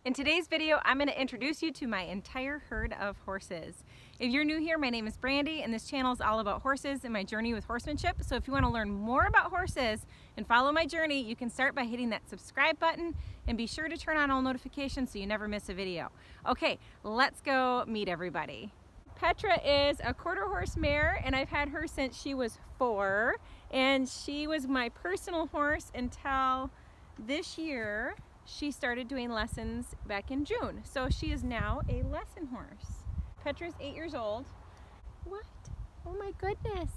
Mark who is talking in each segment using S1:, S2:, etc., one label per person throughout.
S1: In today's video, I'm going to introduce you to my entire herd of horses. If you're new here, my name is Brandi, and this channel is all about horses and my journey with horsemanship. So if you want to learn more about horses and follow my journey, you can start by hitting that subscribe button and be sure to turn on all notifications so you never miss a video. Okay, let's go meet everybody. Petra is a quarter horse mare, and I've had her since she was 4, and she was my personal horse until this year. She started doing lessons back in June, so she is now a lesson horse. Petra's 8 years old. What? Oh my goodness.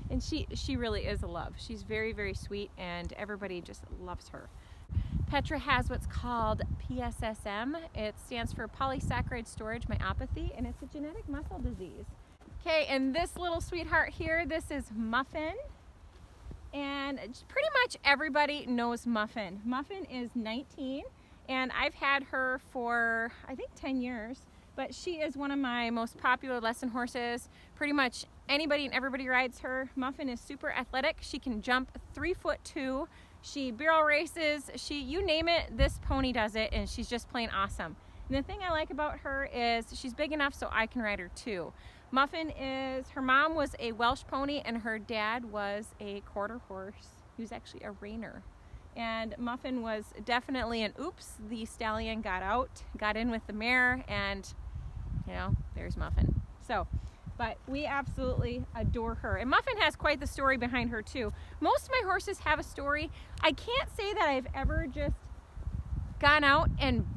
S1: And she really is a love. She's very, very sweet, and everybody just loves her. Petra has what's called PSSM. It stands for polysaccharide storage myopathy, and it's a genetic muscle disease. Okay, and this little sweetheart here, this is Muffin. And pretty much everybody knows Muffin. Muffin is 19, and I've had her for, I think, 10 years. But she is one of my most popular lesson horses. Pretty much anybody and everybody rides her. Muffin is super athletic. She can jump 3'2". She barrel races. You name it, this pony does it, and she's just plain awesome. And the thing I like about her is she's big enough so I can ride her too. Muffin her mom was a Welsh pony and her dad was a quarter horse. He was actually a reiner. And Muffin was definitely an oops. The stallion got out, got in with the mare, and you know, there's Muffin. So, but we absolutely adore her. And Muffin has quite the story behind her too. Most of my horses have a story. I can't say that I've ever just gone out and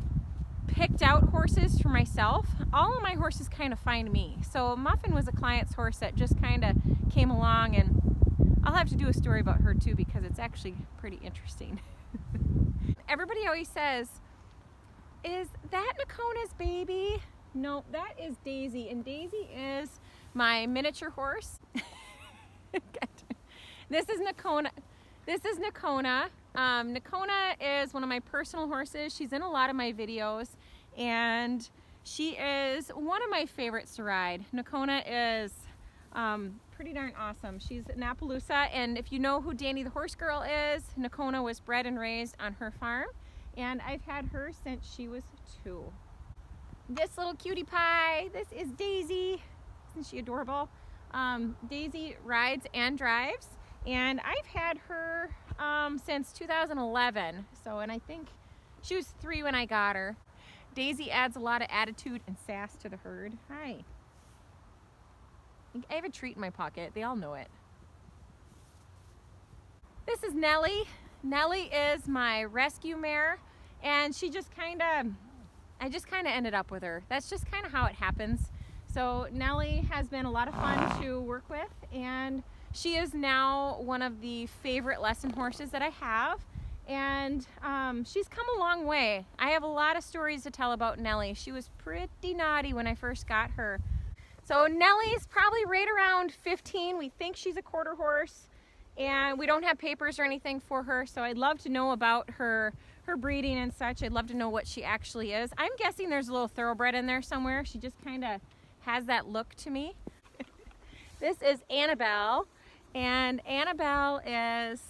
S1: picked out horses for myself. All of my horses kind of find me. So Muffin was a client's horse that just kind of came along, and I'll have to do a story about her too because it's actually pretty interesting. Everybody always says, is that Nocona's baby? No, that is Daisy, and Daisy is my miniature horse. This is Nocona. Nocona is one of my personal horses. She's in a lot of my videos, and she is one of my favorites to ride. Nocona is pretty darn awesome. She's an Appaloosa, and if you know who Danny the horse girl is, Nocona was bred and raised on her farm, and I've had her since she was 2. This little cutie pie, this is Daisy. Isn't she adorable? Daisy rides and drives, and I've had her since 2011. So, and I think she was 3 when I got her. Daisy adds a lot of attitude and sass to the herd. Hi. I have a treat in my pocket. They all know it. This is Nelly. Nelly is my rescue mare, and I just kind of ended up with her. That's just kind of how it happens. So Nelly has been a lot of fun to work with, and she is now one of the favorite lesson horses that I have, and she's come a long way. I have a lot of stories to tell about Nelly. She was pretty naughty when I first got her. So Nelly's probably right around 15. We think she's a quarter horse, and we don't have papers or anything for her, so I'd love to know about her breeding and such. I'd love to know what she actually is. I'm guessing there's a little thoroughbred in there somewhere. She just kind of has that look to me. This is Annabelle. And Annabelle is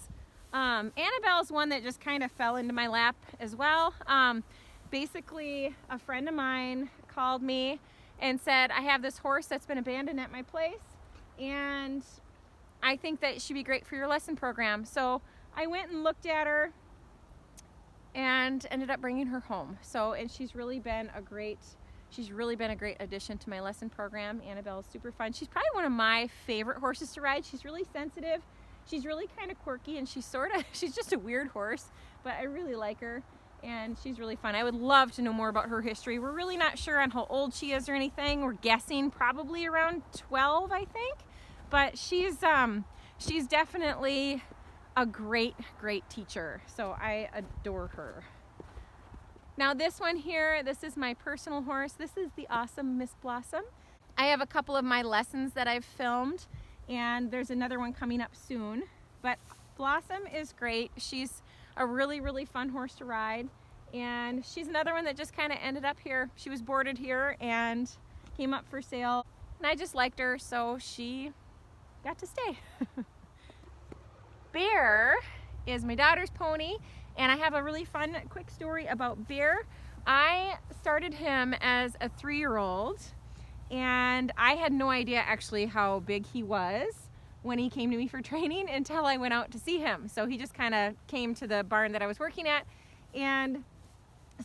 S1: one that just kind of fell into my lap as well. Basically, a friend of mine called me and said, I have this horse that's been abandoned at my place, and I think that she'd be great for your lesson program. So I went and looked at her and ended up bringing her home. So, and she's really been a great addition to my lesson program. Annabelle is super fun. She's probably one of my favorite horses to ride. She's really sensitive. She's really kind of quirky, and she's just a weird horse, but I really like her, and she's really fun. I would love to know more about her history. We're really not sure on how old she is or anything. We're guessing probably around 12, I think, but she's definitely a great teacher. So I adore her. Now this one here, this is my personal horse. This is the awesome Miss Blossom. I have a couple of my lessons that I've filmed, and there's another one coming up soon. But Blossom is great. She's a really fun horse to ride, and she's another one that just kind of ended up here. She was boarded here and came up for sale, and I just liked her, so she got to stay. Bear is my daughter's pony, and I have a really fun quick story about Bear. I started him as a 3-year-old, and I had no idea actually how big he was when he came to me for training until I went out to see him. So he just kind of came to the barn that I was working at, and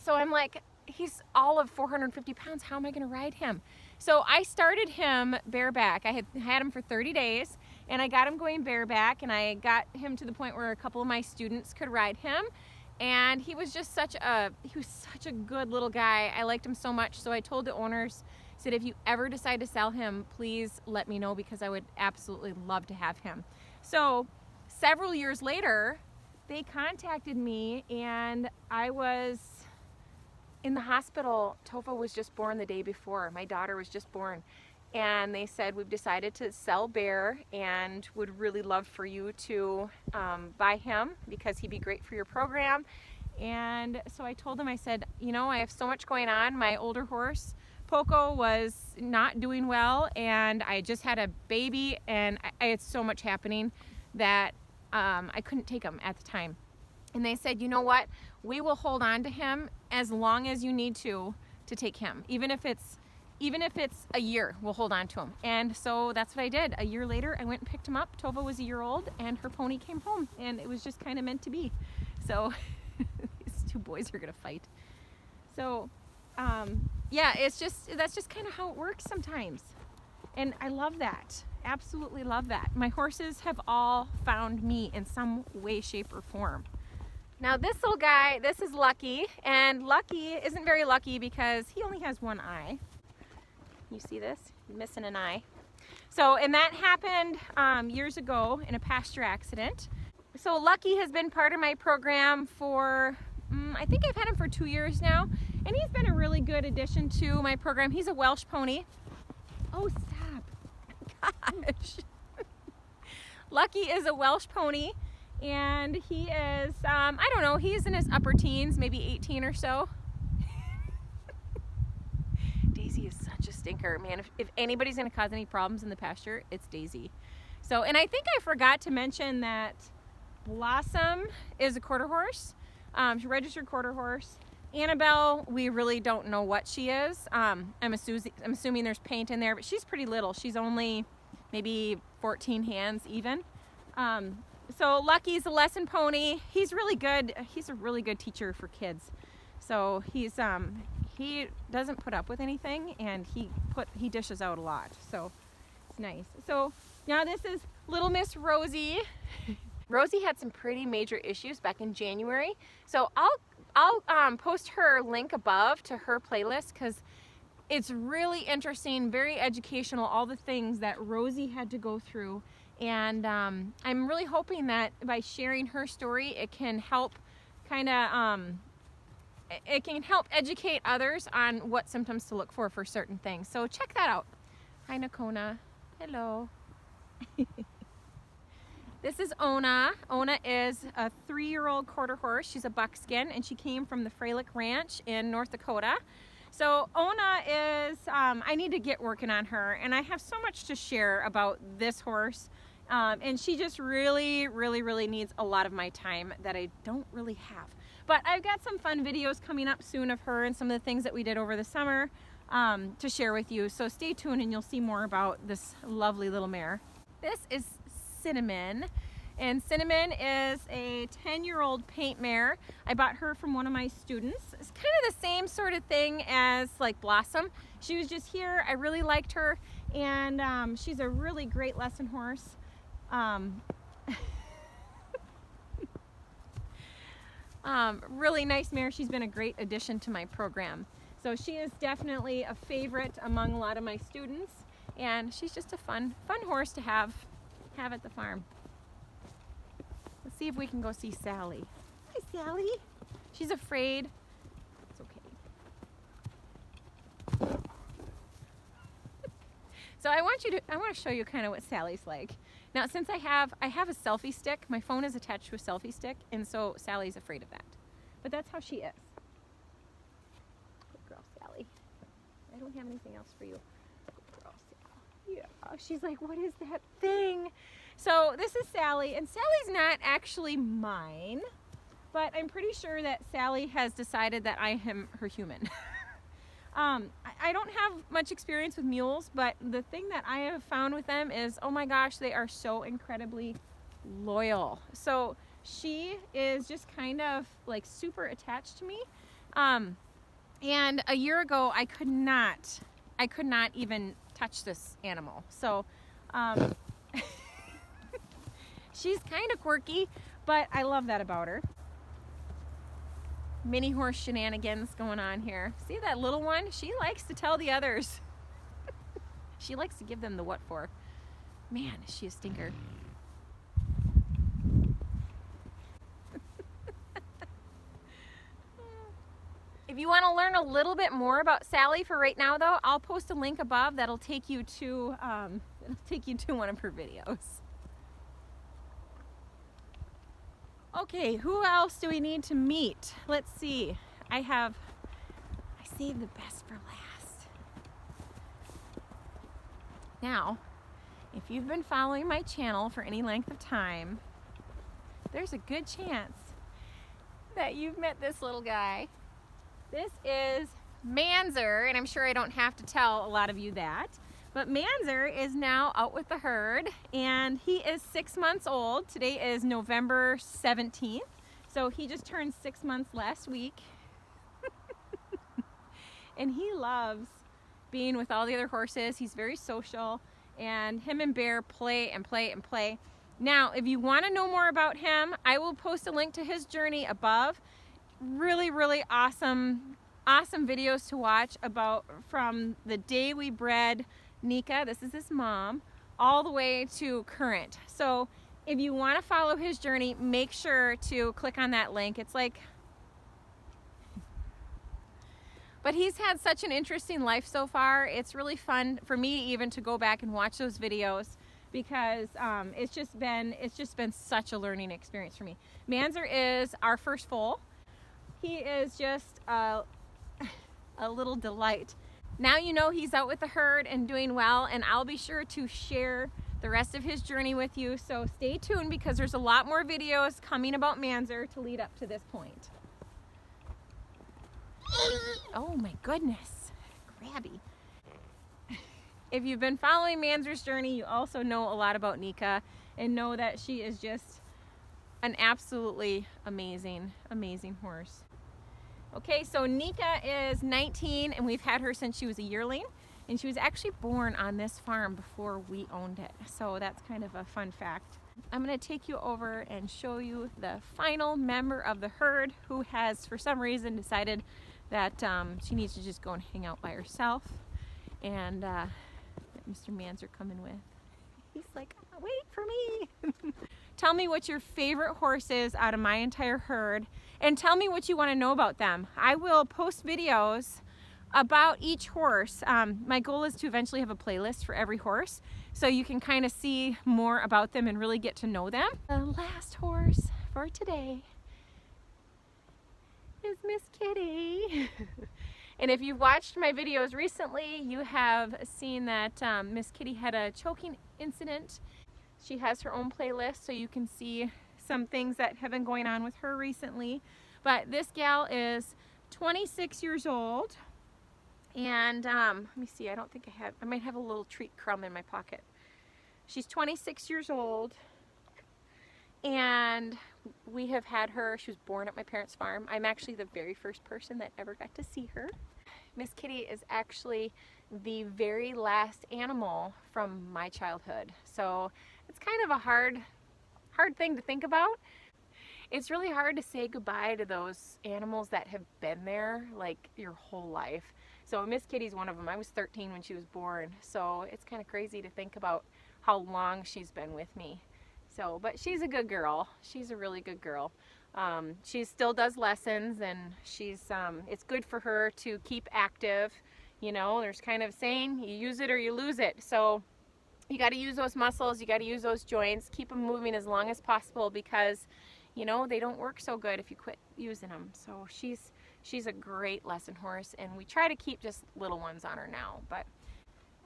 S1: so I'm like, he's all of 450 pounds, how am I gonna ride him? So I started him bareback. I had him for 30 days, and I got him going bareback, and I got him to the point where a couple of my students could ride him. And he was just such a good little guy. I liked him so much. So I told the owners, said, if you ever decide to sell him, please let me know, because I would absolutely love to have him. So several years later, they contacted me, and I was in the hospital. Topher was just born the day before. My daughter was just born. And they said, we've decided to sell Bear and would really love for you to buy him because he'd be great for your program. And so I told them, I said, you know, I have so much going on. My older horse, Poco, was not doing well, and I just had a baby, and I had so much happening that I couldn't take him at the time. And they said, you know what, we will hold on to him as long as you need to take him. Even if it's a year, we'll hold on to him. And so that's what I did. A year later, I went and picked him up. Tova was a year old, and her pony came home, and it was just kind of meant to be. So these two boys are gonna fight. So yeah, that's just kind of how it works sometimes. And I love that. Absolutely love that. My horses have all found me in some way, shape, or form. Now this little guy, this is Lucky, and Lucky isn't very lucky because he only has one eye. You see this? He's missing an eye. So, and that happened years ago in a pasture accident. So Lucky has been part of my program for, I think I've had him for 2 years now, and he's been a really good addition to my program. He's a Welsh pony. Oh, stop. Gosh. Lucky is a Welsh pony, and he is, I don't know, he's in his upper teens, maybe 18 or so. Daisy is such a stinker, man. If anybody's gonna cause any problems in the pasture, it's Daisy. So, and I think I forgot to mention that Blossom is a quarter horse. She's a registered quarter horse. Annabelle, we really don't know what she is. I'm assuming there's paint in there, but she's pretty little. She's only maybe 14 hands even. So Lucky's a lesson pony. He's really good. He's a really good teacher for kids. So he's he doesn't put up with anything, and he dishes out a lot. So it's nice. So now this is little Miss Rosie. Rosie had some pretty major issues back in January. So I'll post her link above to her playlist, because it's really interesting, very educational, all the things that Rosie had to go through. And I'm really hoping that by sharing her story, it can help kind of, it can help educate others on what symptoms to look for certain things. So check that out. Hi, Nocona. Hello. This is Ona. Ona is a 3-year-old quarter horse. She's a buckskin, and she came from the Freilich Ranch in North Dakota. So Ona is, I need to get working on her, and I have so much to share about this horse. And she just really, really, really needs a lot of my time that I don't really have. But I've got some fun videos coming up soon of her and some of the things that we did over the summer to share with you. So stay tuned, and you'll see more about this lovely little mare. This is Cinnamon, and Cinnamon is a 10-year-old paint mare. I bought her from one of my students. It's kind of the same sort of thing as like Blossom. She was just here. I really liked her, and she's a really great lesson horse. Really nice mare. She's been a great addition to my program. So she is definitely a favorite among a lot of my students, and she's just a fun horse to have at the farm. Let's see if we can go see Sally. Hi, Sally. She's afraid. It's okay. So I want to show you kind of what Sally's like. Now, since I have a selfie stick, my phone is attached to a selfie stick, and so Sally's afraid of that. But that's how she is. Good girl, Sally. I don't have anything else for you. Good girl, Sally. Yeah. She's like, what is that thing? So this is Sally, and Sally's not actually mine. but I'm pretty sure that Sally has decided that I am her human. I don't have much experience with mules, but the thing that I have found with them is, oh my gosh, they are so incredibly loyal. So she is just kind of like super attached to me. And a year ago, I could not even touch this animal. So she's kind of quirky, but I love that about her. Mini horse shenanigans going on here. See that little one? She likes to tell the others. She likes to give them the what for. Man, is she a stinker. If you want to learn a little bit more about Sally for right now though, I'll post a link above that'll take you to one of her videos. Okay, who else do we need to meet? Let's see. I saved the best for last. Now, if you've been following my channel for any length of time, there's a good chance that you've met this little guy. This is Mainzer, and I'm sure I don't have to tell a lot of you that. But Mainzer is now out with the herd, and he is 6 months old. Today is November 17th, so he just turned 6 months last week. And he loves being with all the other horses. He's very social, and him and Bear play and play and play. Now, if you want to know more about him, I will post a link to his journey above. Really, really awesome videos to watch about from the day we bred Nika, this is his mom, all the way to current. So if you want to follow his journey, make sure to click on that link. It's like, but he's had such an interesting life so far. It's really fun for me even to go back and watch those videos because it's just been such a learning experience for me. Mainzer is our first foal. He is just a little delight. Now you know he's out with the herd and doing well, and I'll be sure to share the rest of his journey with you. So stay tuned because there's a lot more videos coming about Mainzer to lead up to this point. Oh my goodness, grabby. If you've been following Mainzer's journey, you also know a lot about Nika and know that she is just an absolutely amazing, amazing horse. Okay, so Nika is 19 and we've had her since she was a yearling, and she was actually born on this farm before we owned it. So that's kind of a fun fact. I'm gonna take you over and show you the final member of the herd who has, for some reason, decided that she needs to just go and hang out by herself. And Mr. Mainzer coming with. He's like, wait for me. Tell me what your favorite horse is out of my entire herd, and tell me what you want to know about them. I will post videos about each horse. My goal is to eventually have a playlist for every horse, so you can kind of see more about them and really get to know them. The last horse for today is Miss Kitty. And if you've watched my videos recently, you have seen that Miss Kitty had a choking incident. She has her own playlist, so you can see some things that have been going on with her recently. But this gal is 26 years old, and let me see, I might have a little treat crumb in my pocket. She's 26 years old, and we have had her. She was born at my parents' farm. I'm actually the very first person that ever got to see her. Miss Kitty is actually the very last animal from my childhood. So it's kind of a hard thing to think about. It's really hard to say goodbye to those animals that have been there like your whole life. So Miss Kitty's one of them. I was 13 when she was born, so it's kind of crazy to think about how long she's been with me. So, but she's a good girl. She's a really good girl. She still does lessons, and it's good for her to keep active. You know, there's kind of a saying, you use it or you lose it. So you got to use those muscles, you got to use those joints, keep them moving as long as possible, because you know they don't work so good if you quit using them. So she's a great lesson horse, and we try to keep just little ones on her now. But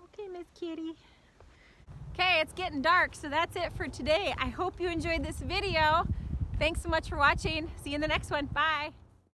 S1: okay, Miss Kitty. Okay, it's getting dark, so that's it for today. I hope you enjoyed this video. Thanks so much for watching. See you in the next one. Bye.